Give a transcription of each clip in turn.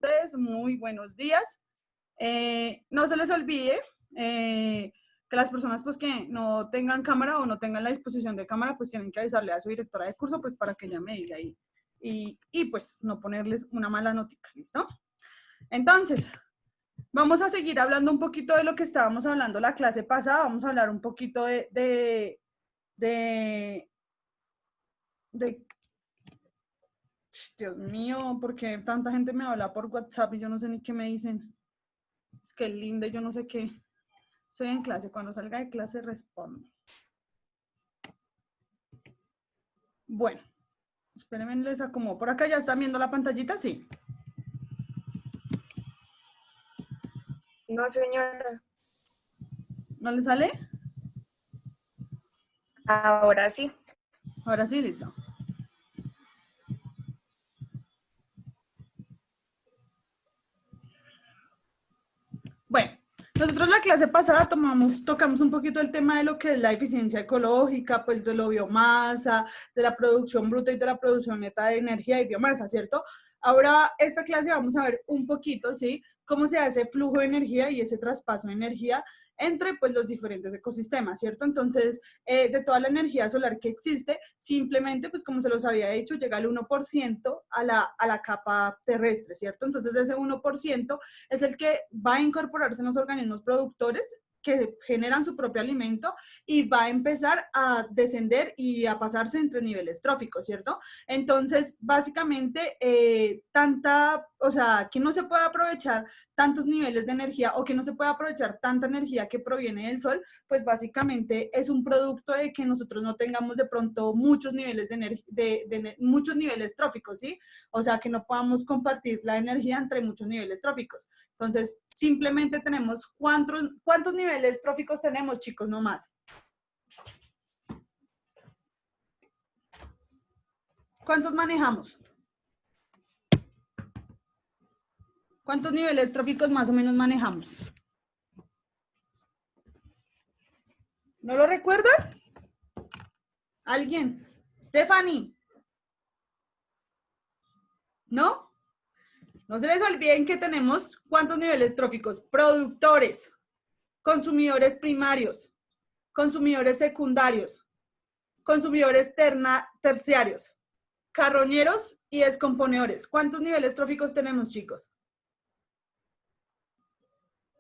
ustedes, muy buenos días. No se les olvide que las personas pues que no tengan cámara o no tengan la disposición de cámara pues tienen que avisarle a su directora de curso pues para que ella me diga ahí y pues no ponerles una mala notica, ¿listo? Entonces, vamos a seguir hablando un poquito de lo que estábamos hablando la clase pasada, vamos a hablar un poquito de Dios mío, porque tanta gente me habla por WhatsApp y yo no sé ni qué me dicen. Es que linda, yo no sé qué. Estoy en clase, cuando salga de clase respondo. Bueno, espérenme, les acomodo. ¿Por acá ya están viendo la pantallita? Sí. No, señora. ¿No le sale? Ahora sí. Ahora sí, listo. Bueno, nosotros la clase pasada tocamos un poquito el tema de lo que es la eficiencia ecológica, pues de la biomasa, de la producción bruta y de la producción neta de energía y biomasa, ¿cierto? Ahora, esta clase vamos a ver un poquito, ¿sí? Cómo se hace flujo de energía y ese traspaso de energía entre pues los diferentes ecosistemas, ¿cierto? Entonces, de toda la energía solar que existe, simplemente, pues como se los había dicho, llega al 1% a la capa terrestre, ¿cierto? Entonces, ese 1% es el que va a incorporarse en los organismos productores que generan su propio alimento y va a empezar a descender y a pasarse entre niveles tróficos, ¿cierto? Entonces, básicamente, que no se puede aprovechar tantos niveles de energía o que no se puede aprovechar tanta energía que proviene del sol, pues básicamente es un producto de que nosotros no tengamos de pronto muchos niveles muchos niveles tróficos, ¿sí? O sea, que no podamos compartir la energía entre muchos niveles tróficos. Entonces, simplemente tenemos, ¿cuántos niveles tróficos tenemos, chicos? No más. ¿Cuántos manejamos? ¿Cuántos niveles tróficos más o menos manejamos? ¿No lo recuerdan? ¿Alguien? Stephanie. ¿No? No se les olviden que tenemos ¿cuántos niveles tróficos? Productores, consumidores primarios, consumidores secundarios, consumidores terciarios, carroñeros y descomponedores. ¿Cuántos niveles tróficos tenemos, chicos?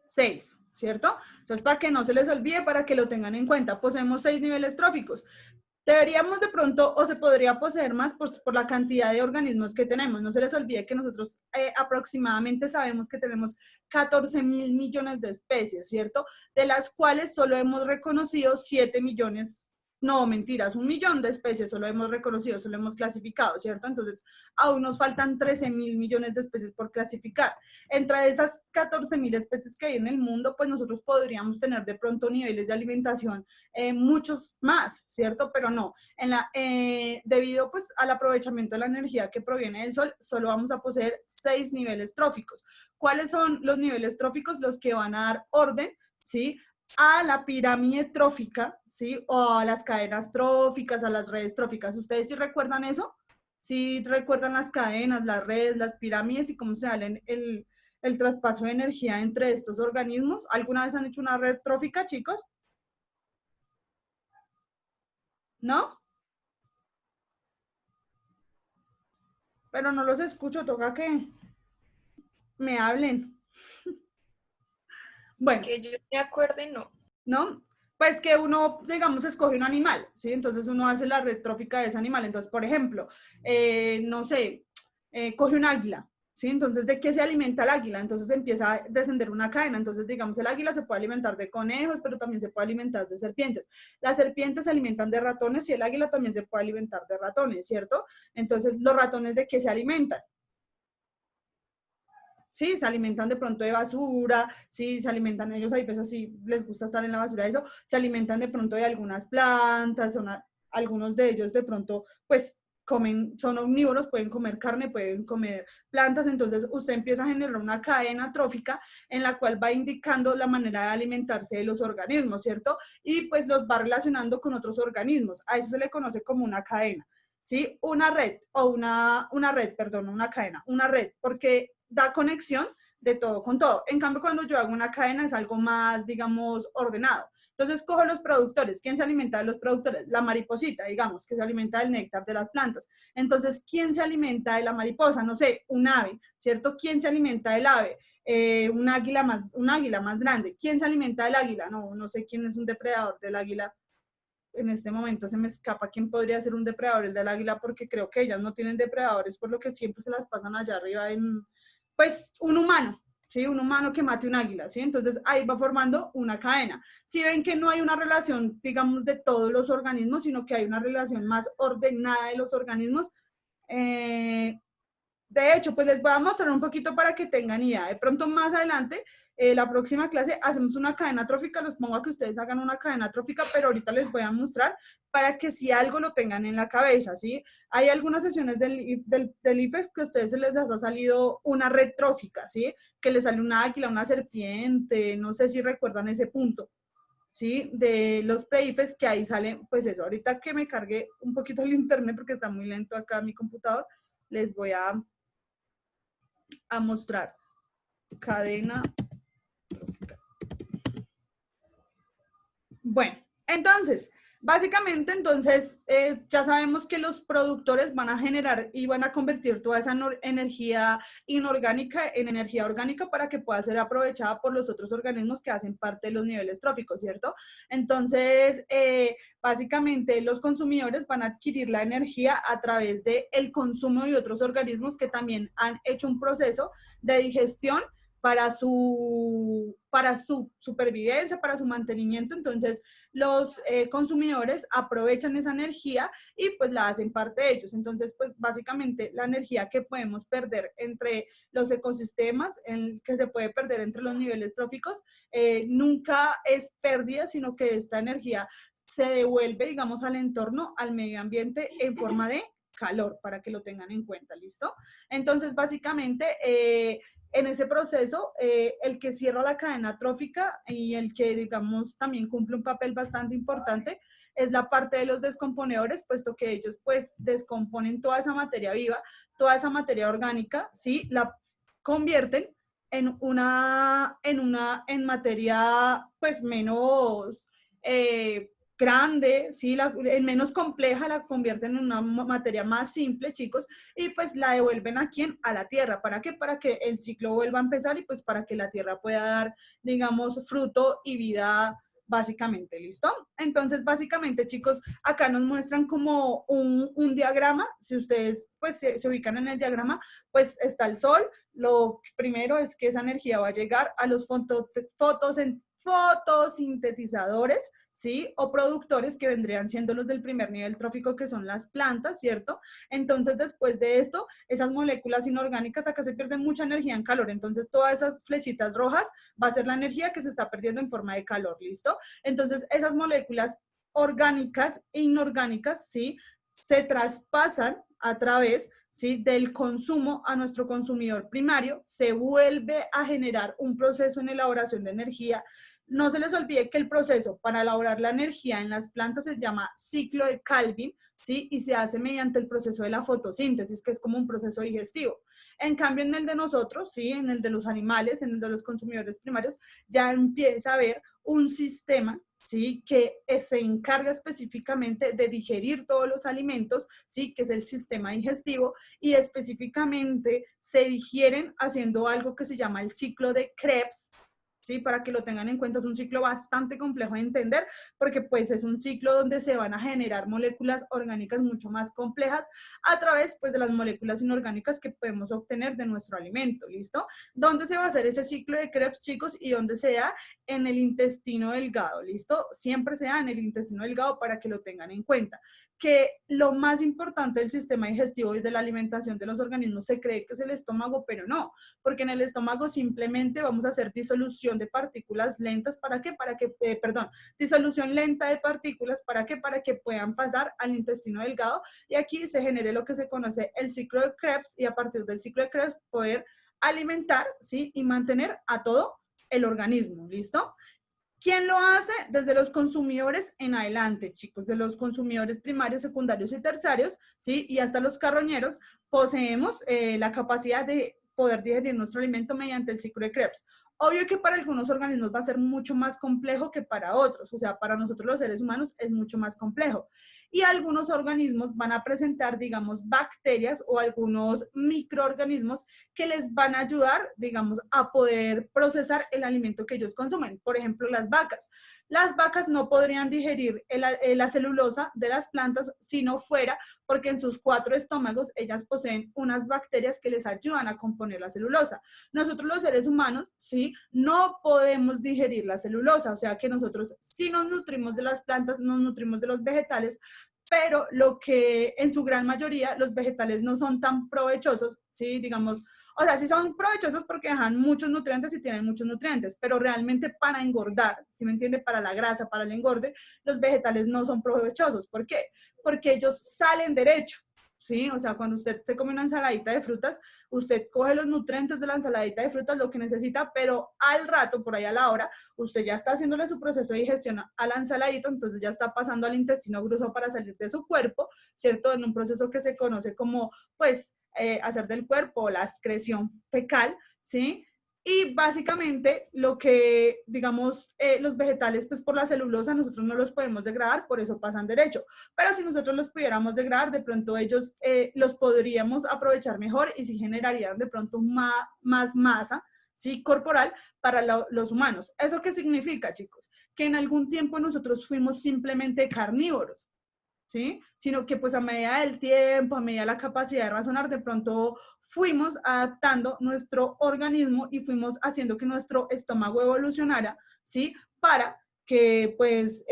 6, ¿cierto? Entonces, para que no se les olvide, para que lo tengan en cuenta, poseemos 6 niveles tróficos. Deberíamos de pronto, o se podría poseer más por la cantidad de organismos que tenemos. No se les olvide que nosotros aproximadamente sabemos que tenemos 14.000 millones de especies, ¿cierto? De las cuales solo hemos reconocido 7 millones, no, mentiras, 1.000.000 de especies solo hemos reconocido, solo hemos clasificado, ¿cierto? Entonces, aún nos faltan 13.000 millones de especies por clasificar. Entre esas 14.000 especies que hay en el mundo, pues nosotros podríamos tener de pronto niveles de alimentación muchos más, ¿cierto? Pero no, debido pues al aprovechamiento de la energía que proviene del sol, solo vamos a poseer 6 niveles tróficos. ¿Cuáles son los niveles tróficos? Los que van a dar orden, ¿sí? A la pirámide trófica, ¿sí? O a las cadenas tróficas, a las redes tróficas. ¿Ustedes sí recuerdan eso? ¿Sí recuerdan las cadenas, las redes, las pirámides y cómo se da el traspaso de energía entre estos organismos? ¿Alguna vez han hecho una red trófica, chicos? ¿No? Pero no los escucho, toca que me hablen. Bueno, Que yo me acuerde, no. ¿no? Pues que uno, digamos, escoge un animal, ¿sí? Entonces uno hace la red trófica de ese animal. Entonces, por ejemplo, no sé, coge un águila, ¿sí? Entonces, ¿de qué se alimenta el águila? Entonces empieza a descender una cadena. Entonces, digamos, el águila se puede alimentar de conejos, pero también se puede alimentar de serpientes. Las serpientes se alimentan de ratones y el águila también se puede alimentar de ratones, ¿cierto? Entonces, ¿los ratones de qué se alimentan? Sí, se alimentan de pronto de basura, sí, se alimentan ellos, hay veces sí les gusta estar en la basura, eso, se alimentan de pronto de algunas plantas, algunos de ellos de pronto, pues, son omnívoros, pueden comer carne, pueden comer plantas, entonces usted empieza a generar una cadena trófica en la cual va indicando la manera de alimentarse de los organismos, ¿cierto? Y pues los va relacionando con otros organismos, a eso se le conoce como una cadena. ¿Sí? Una red, o una cadena, una red, porque da conexión de todo con todo. En cambio, cuando yo hago una cadena es algo más, digamos, ordenado. Entonces, cojo los productores. ¿Quién se alimenta de los productores? La mariposita, digamos, que se alimenta del néctar de las plantas. Entonces, ¿quién se alimenta de la mariposa? No sé, un ave, ¿cierto? ¿Quién se alimenta del ave? Un águila más grande. ¿Quién se alimenta del águila? No sé quién es un depredador del águila. En este momento se me escapa quién podría ser un depredador el del águila, porque creo que ellas no tienen depredadores, por lo que siempre se las pasan allá arriba en, pues, un humano, ¿sí? Un humano que mate un águila, ¿sí? Entonces ahí va formando una cadena. Si ven que no hay una relación, digamos, de todos los organismos, sino que hay una relación más ordenada de los organismos, de hecho, pues les voy a mostrar un poquito para que tengan idea. De pronto más adelante, la próxima clase, hacemos una cadena trófica. Los pongo a que ustedes hagan una cadena trófica, pero ahorita les voy a mostrar para que si algo lo tengan en la cabeza, ¿sí? Hay algunas sesiones del IFEX que a ustedes se les ha salido una red trófica, ¿sí? Que les sale una águila, una serpiente, no sé si recuerdan ese punto, ¿sí? De los pre-IFEX que ahí salen, pues eso. Ahorita que me cargue un poquito el internet porque está muy lento acá mi computador, les voy a mostrar cadena trófica. Bueno, entonces, básicamente, ya sabemos que los productores van a generar y van a convertir toda esa energía inorgánica en energía orgánica para que pueda ser aprovechada por los otros organismos que hacen parte de los niveles tróficos, ¿cierto? Entonces, básicamente, los consumidores van a adquirir la energía a través del consumo de otros organismos que también han hecho un proceso de digestión para su supervivencia, para su mantenimiento. Entonces, los consumidores aprovechan esa energía y pues la hacen parte de ellos. Entonces, pues básicamente la energía que podemos perder entre los ecosistemas, que se puede perder entre los niveles tróficos, nunca es pérdida, sino que esta energía se devuelve, digamos, al entorno, al medio ambiente en forma de calor, para que lo tengan en cuenta, ¿listo? Entonces, básicamente, en ese proceso, el que cierra la cadena trófica y el que, digamos, también cumple un papel bastante importante es la parte de los descomponedores, puesto que ellos, pues, descomponen toda esa materia viva, toda esa materia orgánica, ¿sí? La convierten en materia, pues, menos grande, ¿sí? En menos compleja, la convierten en una materia más simple, chicos, y pues la devuelven ¿a quién? A la tierra. ¿Para qué? Para que el ciclo vuelva a empezar y pues para que la tierra pueda dar, digamos, fruto y vida básicamente, ¿listo? Entonces, básicamente, chicos, acá nos muestran como un diagrama. Si ustedes pues se ubican en el diagrama, pues está el sol. Lo primero es que esa energía va a llegar a los fotosintetizadores, ¿sí? O productores que vendrían siendo los del primer nivel trófico, que son las plantas, ¿cierto? Entonces, después de esto, esas moléculas inorgánicas, acá se pierde mucha energía en calor. Entonces, todas esas flechitas rojas va a ser la energía que se está perdiendo en forma de calor, ¿listo? Entonces, esas moléculas orgánicas e inorgánicas, ¿sí? Se traspasan a través, ¿sí? Del consumo a nuestro consumidor primario, se vuelve a generar un proceso en elaboración de energía. No se les olvide que el proceso para elaborar la energía en las plantas se llama ciclo de Calvin, ¿sí? Y se hace mediante el proceso de la fotosíntesis, que es como un proceso digestivo. En cambio, en el de nosotros, ¿sí? En el de los animales, en el de los consumidores primarios, ya empieza a haber un sistema, ¿sí? Que se encarga específicamente de digerir todos los alimentos, ¿sí? Que es el sistema digestivo, y específicamente se digieren haciendo algo que se llama el ciclo de Krebs, ¿sí? Para que lo tengan en cuenta, es un ciclo bastante complejo de entender, porque pues es un ciclo donde se van a generar moléculas orgánicas mucho más complejas a través pues de las moléculas inorgánicas que podemos obtener de nuestro alimento, ¿listo? ¿Dónde se va a hacer ese ciclo de Krebs, chicos? Y dónde se da en el intestino delgado, ¿listo? Siempre se da en el intestino delgado para que lo tengan en cuenta. Que lo más importante del sistema digestivo y de la alimentación de los organismos se cree que es el estómago, pero no, porque en el estómago simplemente vamos a hacer disolución de partículas lentas. ¿Para qué? Disolución lenta de partículas. ¿Para qué? Para que puedan pasar al intestino delgado y aquí se genere lo que se conoce el ciclo de Krebs, y a partir del ciclo de Krebs poder alimentar, ¿sí? Y mantener a todo el organismo, ¿listo? ¿Quién lo hace? Desde los consumidores en adelante, chicos, de los consumidores primarios, secundarios y terciarios, ¿sí? Y hasta los carroñeros, poseemos la capacidad de poder digerir nuestro alimento mediante el ciclo de Krebs. Obvio que para algunos organismos va a ser mucho más complejo que para otros, o sea, para nosotros los seres humanos es mucho más complejo. Y algunos organismos van a presentar, digamos, bacterias o algunos microorganismos que les van a ayudar, digamos, a poder procesar el alimento que ellos consumen. Por ejemplo, las vacas. Las vacas no podrían digerir la celulosa de las plantas si no fuera porque en sus 4 estómagos ellas poseen unas bacterias que les ayudan a componer la celulosa. Nosotros los seres humanos, ¿sí? No podemos digerir la celulosa, o sea que nosotros sí nos nutrimos de las plantas, nos nutrimos de los vegetales, pero lo que en su gran mayoría los vegetales no son tan provechosos, ¿sí? Digamos, o sea, sí son provechosos porque dejan muchos nutrientes y tienen muchos nutrientes, pero realmente para engordar, ¿sí me entiende? Para la grasa, para el engorde, los vegetales no son provechosos. ¿Por qué? Porque ellos salen derecho, ¿sí? O sea, cuando usted se come una ensaladita de frutas, usted coge los nutrientes de la ensaladita de frutas, lo que necesita, pero al rato, por ahí a la hora, usted ya está haciéndole su proceso de digestión a la ensaladita, entonces ya está pasando al intestino grueso para salir de su cuerpo, ¿cierto? En un proceso que se conoce como, pues, hacer del cuerpo la excreción fecal, ¿sí? Y básicamente lo que, digamos, los vegetales, pues por la celulosa nosotros no los podemos degradar, por eso pasan derecho. Pero si nosotros los pudiéramos degradar, de pronto ellos los podríamos aprovechar mejor y sí generarían de pronto más masa, ¿sí? Corporal para los humanos. ¿Eso qué significa, chicos? Que en algún tiempo nosotros fuimos simplemente carnívoros, ¿sí? Sino que pues a medida del tiempo, a medida de la capacidad de razonar, de pronto fuimos adaptando nuestro organismo y fuimos haciendo que nuestro estómago evolucionara, ¿sí? Para que pues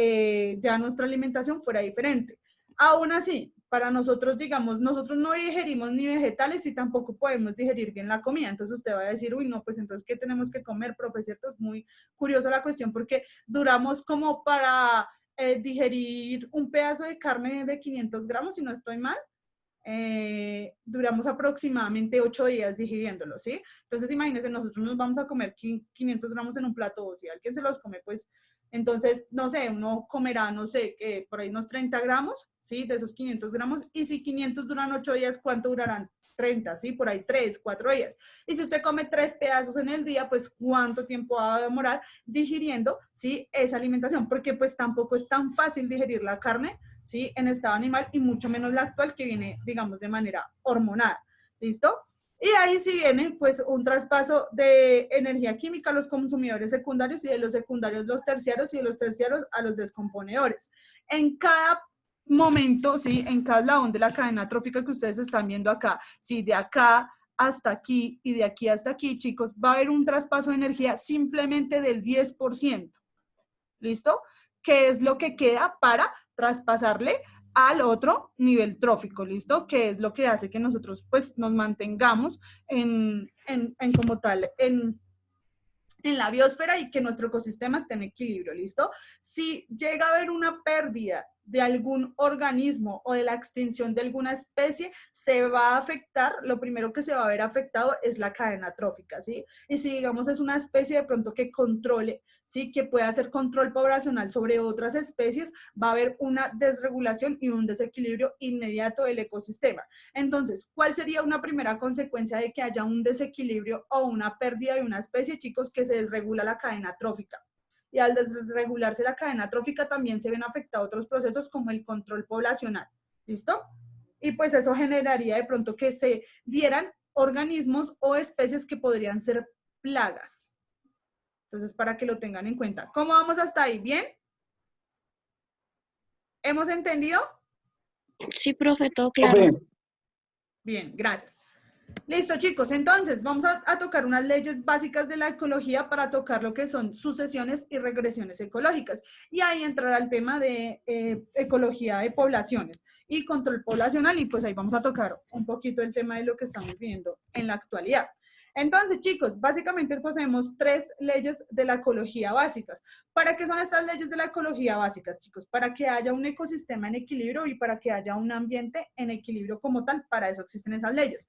ya nuestra alimentación fuera diferente. Aún así, para nosotros, digamos, nosotros no digerimos ni vegetales y tampoco podemos digerir bien la comida. Entonces usted va a decir, uy, no, pues entonces, ¿qué tenemos que comer, profe? ¿Cierto? Es muy curiosa la cuestión porque duramos como para digerir un pedazo de carne de 500 gramos, si no estoy mal, duramos aproximadamente 8 días digiriéndolo, ¿sí? Entonces, imagínense, nosotros nos vamos a comer 500 gramos en un plato, o si alguien se los come, pues, entonces, no sé, uno comerá, no sé, por ahí unos 30 gramos, ¿sí? De esos 500 gramos, y si 500 duran 8 días, ¿cuánto durarán? 30, ¿sí? Por ahí 3, 4 días. Y si usted come 3 pedazos en el día, pues, ¿cuánto tiempo va a demorar digiriendo, ¿sí? Esa alimentación? Porque, pues, tampoco es tan fácil digerir la carne, ¿sí? En estado animal y mucho menos la actual que viene, digamos, de manera hormonal. ¿Listo? Y ahí sí viene, pues, un traspaso de energía química a los consumidores secundarios y de los secundarios los terciarios y de los terciarios a los descomponedores. En cada momento, ¿sí? En cada eslabón de la cadena trófica que ustedes están viendo acá, ¿sí? De acá hasta aquí y de aquí hasta aquí, chicos, va a haber un traspaso de energía simplemente del 10%. ¿Listo? ¿Qué es lo que queda para traspasarle al otro nivel trófico? ¿Listo? Que es lo que hace que nosotros pues nos mantengamos en como tal, en la biosfera y que nuestro ecosistema esté en equilibrio, ¿listo? Si llega a haber una pérdida de algún organismo o de la extinción de alguna especie, se va a afectar, lo primero que se va a ver afectado es la cadena trófica, ¿sí? Y si digamos es una especie de pronto que controle, ¿sí? Que pueda hacer control poblacional sobre otras especies, va a haber una desregulación y un desequilibrio inmediato del ecosistema. Entonces, ¿cuál sería una primera consecuencia de que haya un desequilibrio o una pérdida de una especie, chicos? Que se desregula la cadena trófica. Y al desregularse la cadena trófica también se ven afectados otros procesos como el control poblacional. ¿Listo? Y pues eso generaría de pronto que se dieran organismos o especies que podrían ser plagas. Entonces, para que lo tengan en cuenta. ¿Cómo vamos hasta ahí? ¿Bien? ¿Hemos entendido? Sí, profe, todo claro. Bien, gracias. Listo, chicos. Entonces, vamos a tocar unas leyes básicas de la ecología para tocar lo que son sucesiones y regresiones ecológicas. Y ahí entrará el tema de ecología de poblaciones y control poblacional. Y pues ahí vamos a tocar un poquito el tema de lo que estamos viendo en la actualidad. Entonces, chicos, básicamente poseemos 3 leyes de la ecología básicas. ¿Para qué son estas leyes de la ecología básicas, chicos? Para que haya un ecosistema en equilibrio y para que haya un ambiente en equilibrio como tal. Para eso existen esas leyes.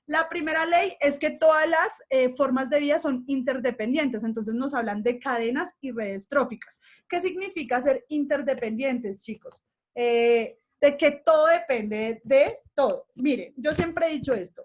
La primera ley es que todas las formas de vida son interdependientes, entonces nos hablan de cadenas y redes tróficas. ¿Qué significa ser interdependientes, chicos? De que todo depende de todo. Miren, yo siempre he dicho esto.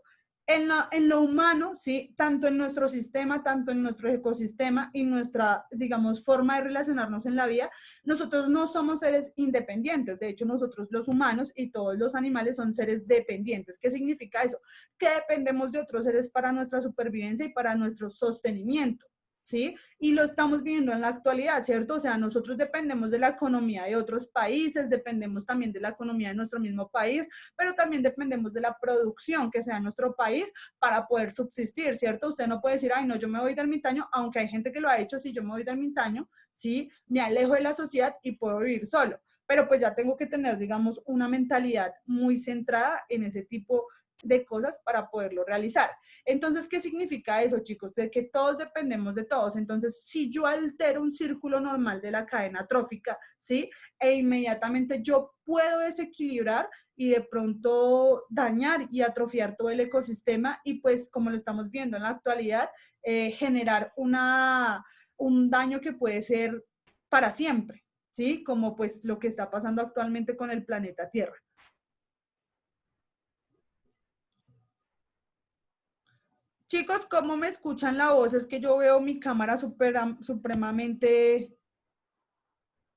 En lo humano, ¿sí? Tanto en nuestro sistema, tanto en nuestro ecosistema y nuestra, digamos, forma de relacionarnos en la vida, nosotros no somos seres independientes. De hecho, nosotros los humanos y todos los animales son seres dependientes. ¿Qué significa eso? Que dependemos de otros seres para nuestra supervivencia y para nuestro sostenimiento. ¿Sí? Y lo estamos viendo en la actualidad, ¿cierto? O sea, nosotros dependemos de la economía de otros países, dependemos también de la economía de nuestro mismo país, pero también dependemos de la producción que sea en nuestro país para poder subsistir, ¿cierto? Usted no puede decir, ay, no, yo me voy de ermitaño, aunque hay gente que lo ha hecho, si yo me voy de ermitaño, ¿sí? Me alejo de la sociedad y puedo vivir solo, pero pues ya tengo que tener, digamos, una mentalidad muy centrada en ese tipo de cosas para poderlo realizar. Entonces, ¿qué significa eso, chicos? De que todos dependemos de todos. Entonces, si yo altero un círculo normal de la cadena trófica, ¿sí? E inmediatamente yo puedo desequilibrar y de pronto dañar y atrofiar todo el ecosistema y pues, como lo estamos viendo en la actualidad, generar un daño que puede ser para siempre, ¿sí? Como pues lo que está pasando actualmente con el planeta Tierra. Chicos, ¿cómo me escuchan la voz? Es que yo veo mi cámara supremamente...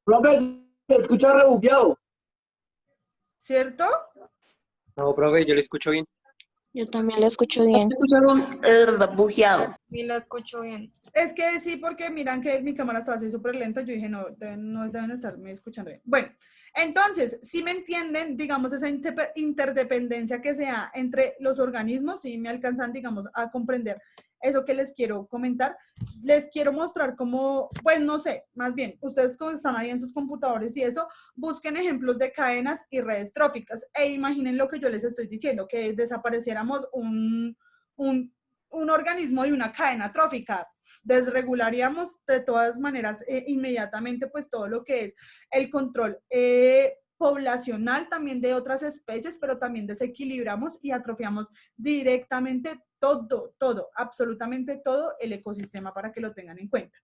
Profe, se escucha rebugueado. ¿Cierto? No, profe, yo le escucho bien. Yo también lo escucho bien. Escucharon bugueado. Sí, la escucho bien. Es que sí, porque miran que mi cámara estaba así súper lenta. Yo dije, no, no deben estarme escuchando bien. Bueno, entonces, si me entienden, digamos, esa interdependencia que sea entre los organismos, si me alcanzan, digamos, a comprender eso que les quiero comentar, les quiero mostrar cómo, pues no sé, más bien, ustedes como están ahí en sus computadores y eso, busquen ejemplos de cadenas y redes tróficas e imaginen lo que yo les estoy diciendo, que desapareciéramos un organismo de una cadena trófica, desregularíamos de todas maneras inmediatamente pues todo lo que es el control poblacional también de otras especies, pero también desequilibramos y atrofiamos directamente todo, absolutamente todo el ecosistema para que lo tengan en cuenta.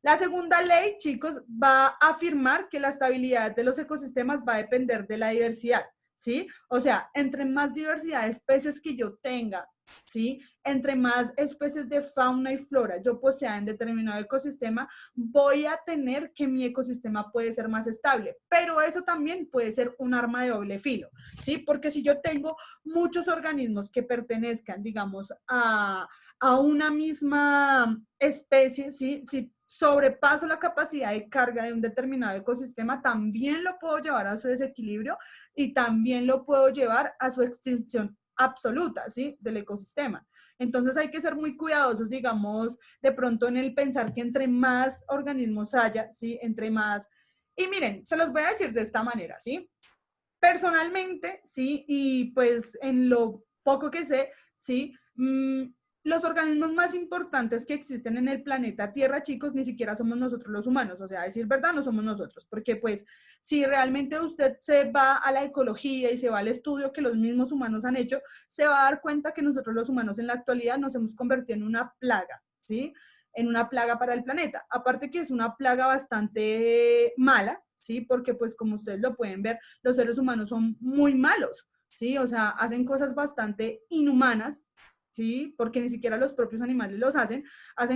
La segunda ley, chicos, va a afirmar que la estabilidad de los ecosistemas va a depender de la diversidad, ¿sí? O sea, entre más diversidad de especies que yo tenga, ¿sí? Entre más especies de fauna y flora yo posea en determinado ecosistema, voy a tener que mi ecosistema puede ser más estable, pero eso también puede ser un arma de doble filo, ¿sí? Porque si yo tengo muchos organismos que pertenezcan, digamos, a una misma especie, ¿sí? Si sobrepaso la capacidad de carga de un determinado ecosistema, también lo puedo llevar a su desequilibrio y también lo puedo llevar a su extinción absoluta, ¿sí? Del ecosistema. Entonces hay que ser muy cuidadosos, digamos, de pronto en el pensar que entre más organismos haya, ¿sí? Entre más... Y miren, se los voy a decir de esta manera, ¿sí? Personalmente, ¿sí? Y pues en lo poco que sé, ¿sí? Los organismos más importantes que existen en el planeta Tierra, chicos, ni siquiera somos nosotros los humanos, o sea, a decir verdad, no somos nosotros, porque pues si realmente usted se va a la ecología y se va al estudio que los mismos humanos han hecho, se va a dar cuenta que nosotros los humanos en la actualidad nos hemos convertido en una plaga, ¿sí? En una plaga para el planeta. Aparte que es una plaga bastante mala, ¿sí? Porque pues como ustedes lo pueden ver, los seres humanos son muy malos, ¿sí? O sea, hacen cosas bastante inhumanas, ¿sí? Porque ni siquiera los propios animales los hacen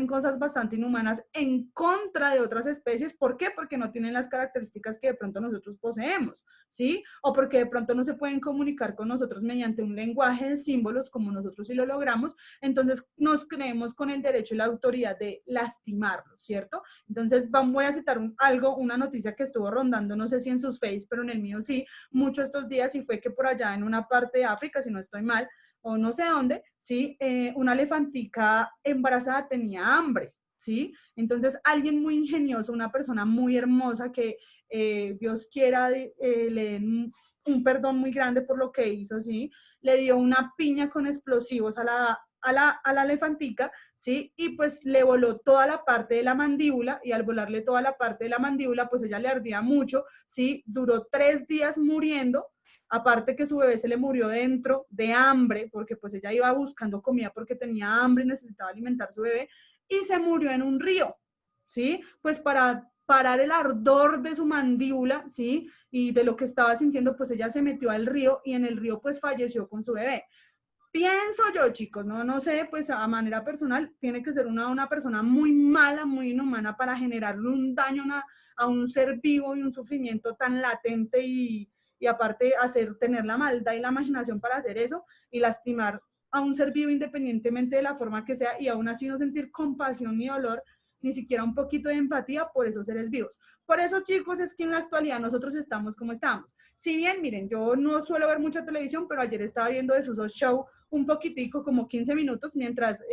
cosas bastante inhumanas en contra de otras especies. ¿Por qué? Porque no tienen las características que de pronto nosotros poseemos, ¿sí? O porque de pronto no se pueden comunicar con nosotros mediante un lenguaje de símbolos como nosotros sí lo logramos, entonces nos creemos con el derecho y la autoridad de lastimarlos, ¿cierto? Entonces voy a citar una noticia que estuvo rondando, no sé si en sus face, pero en el mío sí, mucho estos días, y fue que por allá en una parte de África, si no estoy mal, o no sé dónde, ¿sí? Una elefantica embarazada tenía hambre, ¿sí? Entonces alguien muy ingenioso, una persona muy hermosa que Dios quiera le den un perdón muy grande por lo que hizo, ¿sí? Le dio una piña con explosivos a la elefantica, ¿sí? Y pues le voló toda la parte de la mandíbula, y al volarle toda la parte de la mandíbula, pues ella le ardía mucho, ¿sí? Duró 3 días muriendo. Aparte que su bebé se le murió dentro de hambre, porque pues ella iba buscando comida porque tenía hambre y necesitaba alimentar a su bebé, y se murió en un río, ¿sí? Pues para parar el ardor de su mandíbula, ¿sí? Y de lo que estaba sintiendo, pues ella se metió al río y en el río pues falleció con su bebé. Pienso yo, chicos, no sé, pues a manera personal, tiene que ser una persona muy mala, muy inhumana para generarle un daño a un ser vivo y un sufrimiento tan latente y aparte tener la maldad y la imaginación para hacer eso y lastimar a un ser vivo independientemente de la forma que sea y aún así no sentir compasión ni dolor, ni siquiera un poquito de empatía por esos seres vivos. Por eso, chicos, es que en la actualidad nosotros estamos como estamos. Si bien, miren, yo no suelo ver mucha televisión, pero ayer estaba viendo de sus dos shows un poquitico, como 15 minutos, mientras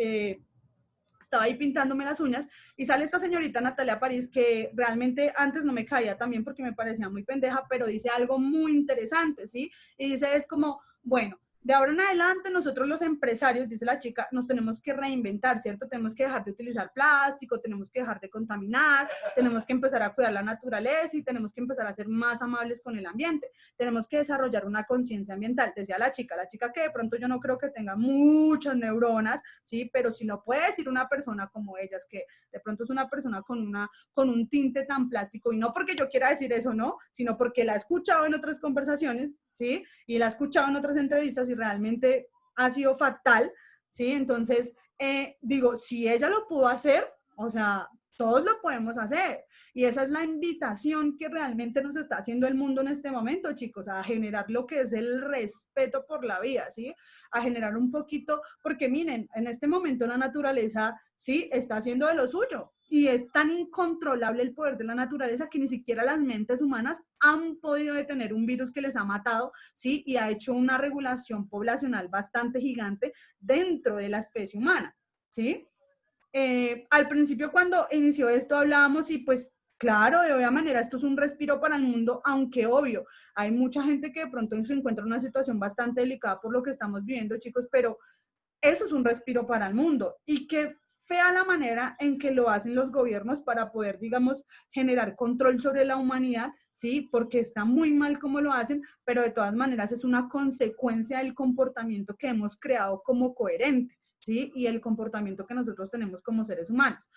estaba ahí pintándome las uñas, y sale esta señorita Natalia París, que realmente antes no me caía también porque me parecía muy pendeja, pero dice algo muy interesante, ¿sí? Y dice, es como, bueno, de ahora en adelante nosotros los empresarios, dice la chica, nos tenemos que reinventar, ¿cierto? Tenemos que dejar de utilizar plástico, tenemos que dejar de contaminar, tenemos que empezar a cuidar la naturaleza y tenemos que empezar a ser más amables con el ambiente. Tenemos que desarrollar una conciencia ambiental, decía la chica que de pronto yo no creo que tenga muchas neuronas, ¿sí? Pero si lo puede decir una persona como ellas, que de pronto es una persona con un tinte tan plástico, y no porque yo quiera decir eso, ¿no? Sino porque la he escuchado en otras conversaciones, ¿sí? Y la he escuchado en otras entrevistas y realmente ha sido fatal, ¿sí? Entonces, digo, si ella lo pudo hacer, o sea, todos lo podemos hacer. Y esa es la invitación que realmente nos está haciendo el mundo en este momento, chicos, a generar lo que es el respeto por la vida, ¿sí? A generar un poquito, porque miren, en este momento la naturaleza, ¿sí? Está haciendo de lo suyo. Y es tan incontrolable el poder de la naturaleza que ni siquiera las mentes humanas han podido detener un virus que les ha matado, ¿sí? Y ha hecho una regulación poblacional bastante gigante dentro de la especie humana, ¿sí? Al principio cuando inició esto hablábamos y pues claro, de obvia manera esto es un respiro para el mundo, aunque obvio, hay mucha gente que de pronto se encuentra en una situación bastante delicada por lo que estamos viviendo, chicos, pero eso es un respiro para el mundo y qué fea la manera en que lo hacen los gobiernos para poder, digamos, generar control sobre la humanidad, ¿sí? Porque está muy mal como lo hacen, pero de todas maneras es una consecuencia del comportamiento que hemos creado como coherente, ¿sí? Y el comportamiento que nosotros tenemos como seres humanos.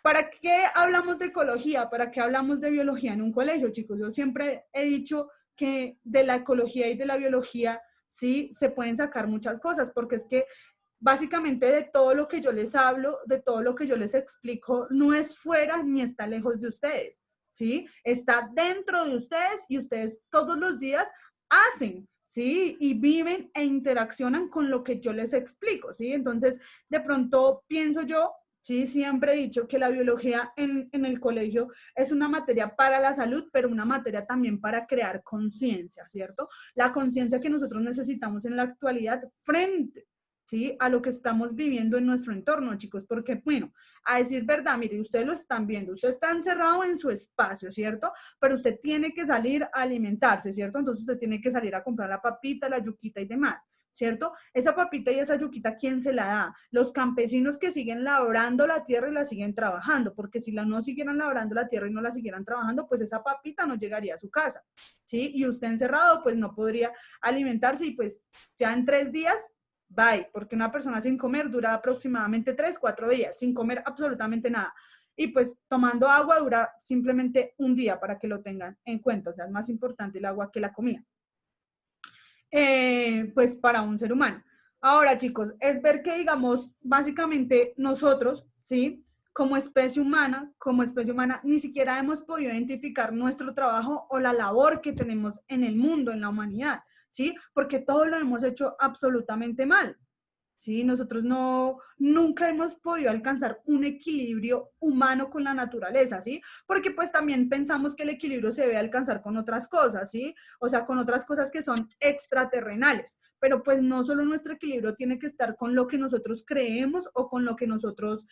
¿Para qué hablamos de ecología? ¿Para qué hablamos de biología en un colegio, chicos? Yo siempre he dicho que de la ecología y de la biología, sí, se pueden sacar muchas cosas, porque es que básicamente de todo lo que yo les hablo, de todo lo que yo les explico, no es fuera ni está lejos de ustedes, ¿sí? Está dentro de ustedes y ustedes todos los días hacen, ¿sí? Y viven e interaccionan con lo que yo les explico, ¿sí? Entonces, de pronto pienso yo, sí, siempre he dicho que la biología en el colegio es una materia para la salud, pero una materia también para crear conciencia, ¿cierto? La conciencia que nosotros necesitamos en la actualidad frente, ¿sí? A lo que estamos viviendo en nuestro entorno, chicos, porque, bueno, a decir verdad, mire, ustedes lo están viendo, usted está encerrado en su espacio, ¿cierto? Pero usted tiene que salir a alimentarse, ¿cierto? Entonces usted tiene que salir a comprar la papita, la yuquita y demás, ¿cierto? Esa papita y esa yuquita, ¿quién se la da? Los campesinos que siguen labrando la tierra y la siguen trabajando, porque si no siguieran labrando la tierra y no la siguieran trabajando, pues esa papita no llegaría a su casa, ¿sí? Y usted encerrado, pues no podría alimentarse y pues ya en 3 días, bye, porque una persona sin comer dura aproximadamente 3, 4 días, sin comer absolutamente nada. Y pues tomando agua dura simplemente un día para que lo tengan en cuenta, o sea, es más importante el agua que la comida. Pues para un ser humano. Ahora, chicos, es ver que, digamos, básicamente nosotros, ¿sí? Como especie humana, ni siquiera hemos podido identificar nuestro trabajo o la labor que tenemos en el mundo, en la humanidad, ¿sí? Porque todo lo hemos hecho absolutamente mal. ¿Sí? Nosotros nunca hemos podido alcanzar un equilibrio humano con la naturaleza, ¿sí? Porque pues también pensamos que el equilibrio se debe alcanzar con otras cosas, ¿sí? O sea, con otras cosas que son extraterrenales, pero pues no solo nuestro equilibrio tiene que estar con lo que nosotros creemos o con lo que nosotros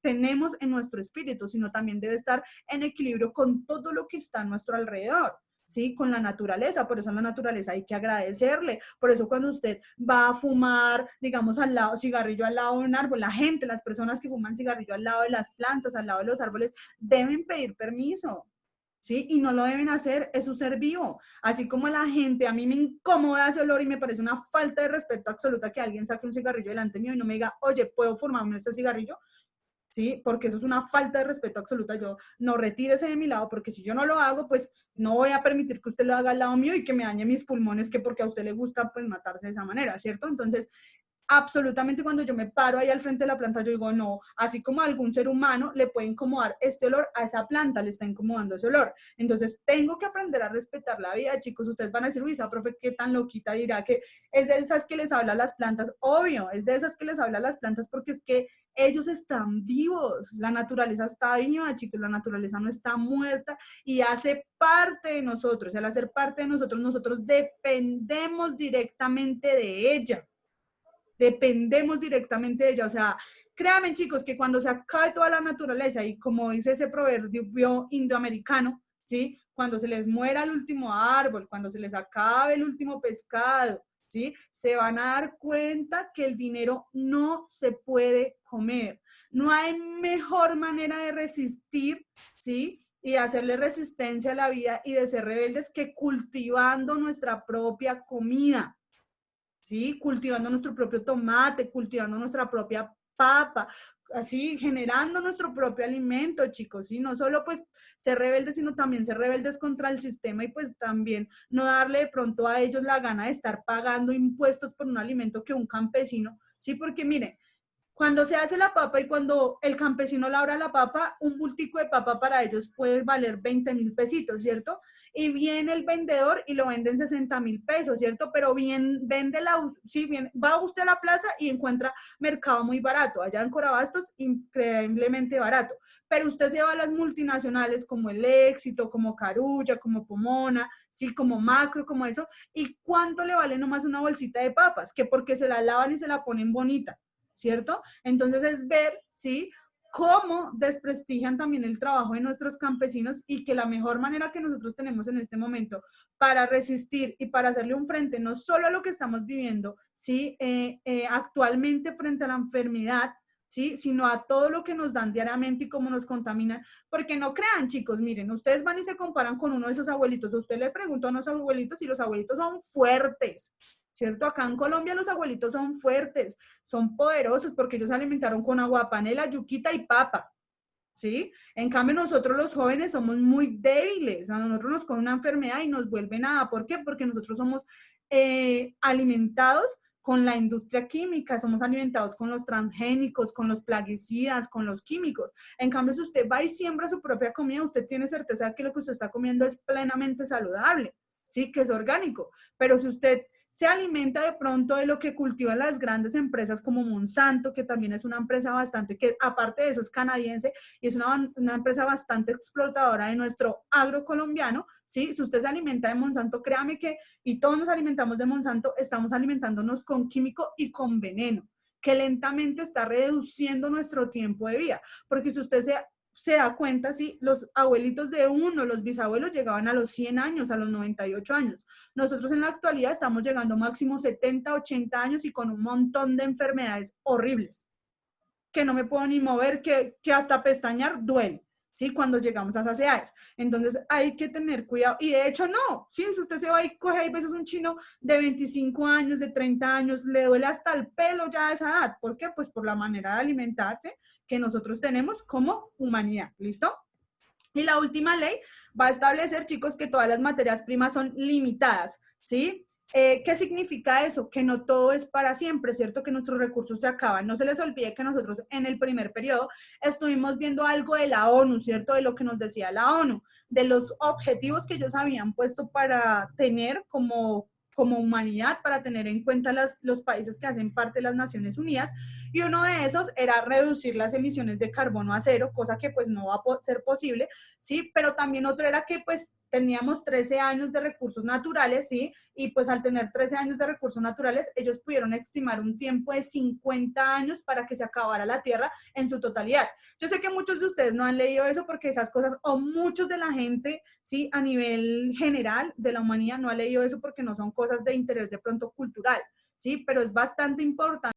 tenemos en nuestro espíritu, sino también debe estar en equilibrio con todo lo que está a nuestro alrededor. ¿Sí? Con la naturaleza, por eso a la naturaleza hay que agradecerle, por eso cuando usted va a fumar, digamos, cigarrillo al lado de un árbol, la gente, las personas que fuman cigarrillo al lado de las plantas, al lado de los árboles, deben pedir permiso, ¿sí? Y no lo deben hacer, es su ser vivo, así como la gente, a mí me incomoda ese olor y me parece una falta de respeto absoluta que alguien saque un cigarrillo delante mío y no me diga, oye, ¿puedo fumarme este cigarrillo? ¿sí? Porque eso es una falta de respeto absoluta. Yo no retírese de mi lado, porque si yo no lo hago, pues no voy a permitir que usted lo haga al lado mío y que me dañe mis pulmones, que porque a usted le gusta, pues matarse de esa manera, ¿cierto? Entonces, absolutamente cuando yo me paro ahí al frente de la planta, yo digo, no, así como a algún ser humano le puede incomodar este olor, a esa planta le está incomodando ese olor. Entonces, tengo que aprender a respetar la vida, chicos. Ustedes van a decir, uy, esa profe, qué tan loquita dirá que es de esas que les habla a las plantas. Obvio, es de esas que les habla a las plantas porque es que ellos están vivos, la naturaleza está viva, chicos, la naturaleza no está muerta y hace parte de nosotros. Al hacer parte de nosotros, nosotros dependemos directamente de ella. Dependemos directamente de ella. O sea, créanme, chicos, que cuando se acabe toda la naturaleza y como dice ese proverbio indoamericano, ¿sí? Cuando se les muera el último árbol, cuando se les acabe el último pescado, ¿sí? Se van a dar cuenta que el dinero no se puede comer. No hay mejor manera de resistir, ¿sí? Y de hacerle resistencia a la vida y de ser rebeldes que cultivando nuestra propia comida. ¿Sí? Cultivando nuestro propio tomate, cultivando nuestra propia papa, así generando nuestro propio alimento, chicos, ¿sí? No solo pues ser rebeldes, sino también ser rebeldes contra el sistema y pues también no darle de pronto a ellos la gana de estar pagando impuestos por un alimento que un campesino, ¿sí? Porque miren, cuando se hace la papa y cuando el campesino labra la papa, un bultico de papa para ellos puede valer 20,000 pesitos, ¿cierto? Y viene el vendedor y lo vende en 60,000 pesos, ¿cierto? Pero bien, vende sí, bien, va usted a la plaza y encuentra mercado muy barato. Allá en Corabastos, increíblemente barato. Pero usted se va a las multinacionales como El Éxito, como Carulla, como Pomona, sí, como Macro, como eso. ¿Y cuánto le vale nomás una bolsita de papas? Que porque se la lavan y se la ponen bonita, ¿cierto? Entonces es ver, ¿sí? Cómo desprestigian también el trabajo de nuestros campesinos y que la mejor manera que nosotros tenemos en este momento para resistir y para hacerle un frente no solo a lo que estamos viviendo, ¿sí? Actualmente frente a la enfermedad, ¿sí? Sino a todo lo que nos dan diariamente y cómo nos contaminan, porque no crean, chicos, miren, ustedes van y se comparan con uno de esos abuelitos, usted le pregunta a unos abuelitos y los abuelitos son fuertes, ¿cierto? Acá en Colombia los abuelitos son fuertes, son poderosos porque ellos se alimentaron con agua panela, yuquita y papa, ¿sí? En cambio nosotros los jóvenes somos muy débiles, a nosotros nos coge una enfermedad y nos vuelve nada. ¿Por qué? Porque nosotros somos alimentados con la industria química, somos alimentados con los transgénicos, con los plaguicidas, con los químicos. En cambio, si usted va y siembra su propia comida, usted tiene certeza de que lo que usted está comiendo es plenamente saludable, ¿sí? Que es orgánico. Pero si usted se alimenta de pronto de lo que cultivan las grandes empresas como Monsanto, que también es una empresa bastante, que aparte de eso es canadiense y es una empresa bastante explotadora de nuestro agro colombiano, ¿sí? Si usted se alimenta de Monsanto, créame que, y todos nos alimentamos de Monsanto, estamos alimentándonos con químico y con veneno, que lentamente está reduciendo nuestro tiempo de vida, porque si usted se da cuenta, sí, los abuelitos de uno, los bisabuelos llegaban a los 100 años, a los 98 años. Nosotros en la actualidad estamos llegando máximo 70, 80 años y con un montón de enfermedades horribles, que no me puedo ni mover, que hasta pestañear duele, ¿sí? Cuando llegamos a esas edades. Entonces hay que tener cuidado. Y de hecho no, ¿sí? Si usted se va y coge a veces un chino de 25 años, de 30 años, le duele hasta el pelo ya a esa edad. ¿Por qué? Pues por la manera de alimentarse que nosotros tenemos como humanidad, ¿listo? Y la última ley va a establecer, chicos, que todas las materias primas son limitadas, ¿sí? ¿Qué significa eso? Que no todo es para siempre, ¿cierto? Que nuestros recursos se acaban. No se les olvide que nosotros en el primer periodo estuvimos viendo algo de la ONU, ¿cierto? De lo que nos decía la ONU, de los objetivos que ellos habían puesto para tener como humanidad, para tener en cuenta los países que hacen parte de las Naciones Unidas, y uno de esos era reducir las emisiones de carbono a cero, cosa que pues no va a ser posible, ¿sí? Pero también otro era que pues teníamos 13 años de recursos naturales, ¿sí? Y pues al tener 13 años de recursos naturales, ellos pudieron estimar un tiempo de 50 años para que se acabara la Tierra en su totalidad. Yo sé que muchos de ustedes no han leído eso porque esas cosas, o muchos de la gente, ¿sí? A nivel general de la humanidad no ha leído eso porque no son cosas de interés de pronto cultural, ¿sí? Pero es bastante importante